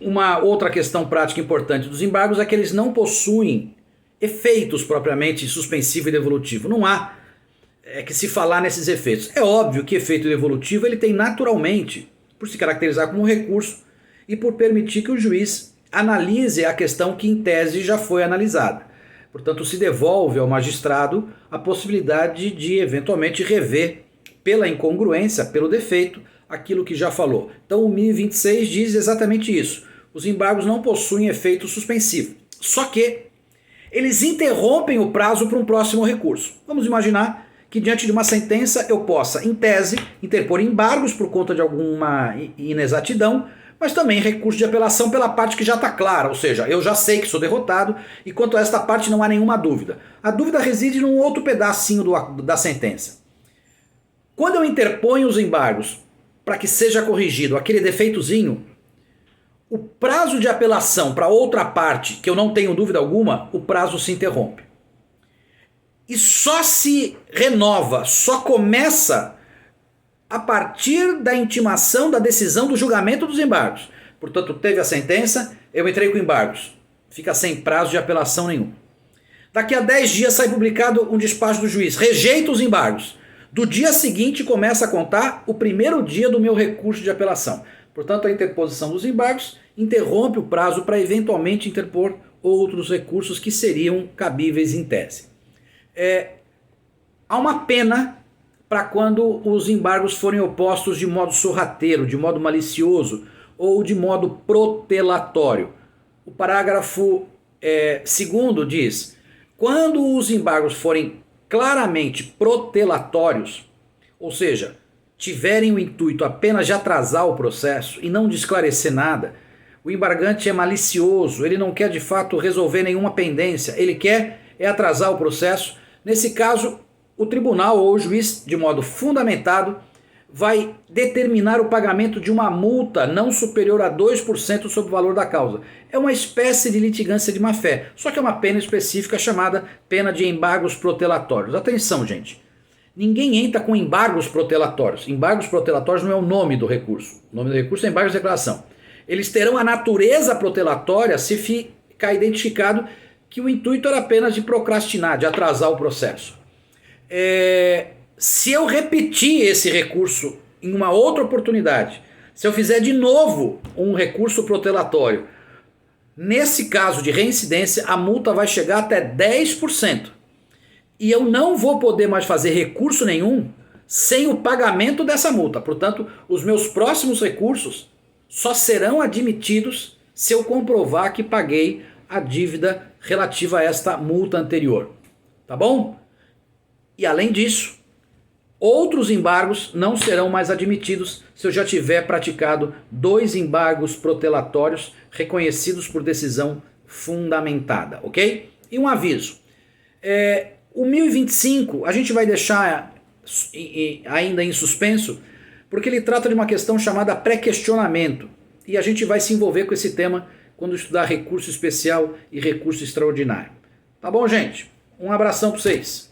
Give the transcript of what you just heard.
Uma outra questão prática importante dos embargos é que eles não possuem efeitos propriamente suspensivo e devolutivo. Não há que se falar nesses efeitos. É óbvio que efeito devolutivo ele tem naturalmente, por se caracterizar como recurso e por permitir que o juiz analise a questão que em tese já foi analisada. Portanto, se devolve ao magistrado a possibilidade de eventualmente rever pela incongruência, pelo defeito, aquilo que já falou. Então o 1026 diz exatamente isso. Os embargos não possuem efeito suspensivo. Só que eles interrompem o prazo para um próximo recurso. Vamos imaginar que diante de uma sentença eu possa, em tese, interpor embargos por conta de alguma inexatidão, mas também recurso de apelação pela parte que já está clara, ou seja, eu já sei que sou derrotado e quanto a esta parte não há nenhuma dúvida. A dúvida reside num outro pedacinho da sentença. Quando eu interponho os embargos para que seja corrigido aquele defeitozinho, o prazo de apelação para outra parte, que eu não tenho dúvida alguma, o prazo se interrompe. E só se renova, só começa a partir da intimação da decisão do julgamento dos embargos. Portanto, teve a sentença, eu entrei com embargos. Fica sem prazo de apelação nenhum. Daqui a 10 dias sai publicado um despacho do juiz, rejeita os embargos. Do dia seguinte começa a contar o primeiro dia do meu recurso de apelação. Portanto, a interposição dos embargos interrompe o prazo para eventualmente interpor outros recursos que seriam cabíveis em tese. Há uma pena para quando os embargos forem opostos de modo sorrateiro, de modo malicioso ou de modo protelatório. O parágrafo 2º diz: quando os embargos forem claramente protelatórios, ou seja, tiverem o intuito apenas de atrasar o processo e não de esclarecer nada, o embargante é malicioso, ele não quer de fato resolver nenhuma pendência, ele quer atrasar o processo. Nesse caso, o tribunal ou o juiz, de modo fundamentado, vai determinar o pagamento de uma multa não superior a 2% sobre o valor da causa. É uma espécie de litigância de má-fé, só que é uma pena específica chamada pena de embargos protelatórios. Atenção, gente. Ninguém entra com embargos protelatórios. Embargos protelatórios não é o nome do recurso. O nome do recurso é embargos de declaração. Eles terão a natureza protelatória se ficar identificado que o intuito era apenas de procrastinar, de atrasar o processo. Se eu repetir esse recurso em uma outra oportunidade, se eu fizer de novo um recurso protelatório, nesse caso de reincidência, a multa vai chegar até 10%. E eu não vou poder mais fazer recurso nenhum sem o pagamento dessa multa. Portanto, os meus próximos recursos só serão admitidos se eu comprovar que paguei a dívida relativa a esta multa anterior. Tá bom? E além disso, outros embargos não serão mais admitidos se eu já tiver praticado 2 embargos protelatórios reconhecidos por decisão fundamentada, ok? E um aviso. O 1025 a gente vai deixar ainda em suspenso, porque ele trata de uma questão chamada pré-questionamento. E a gente vai se envolver com esse tema quando estudar recurso especial e recurso extraordinário. Tá bom, gente? Um abração para vocês.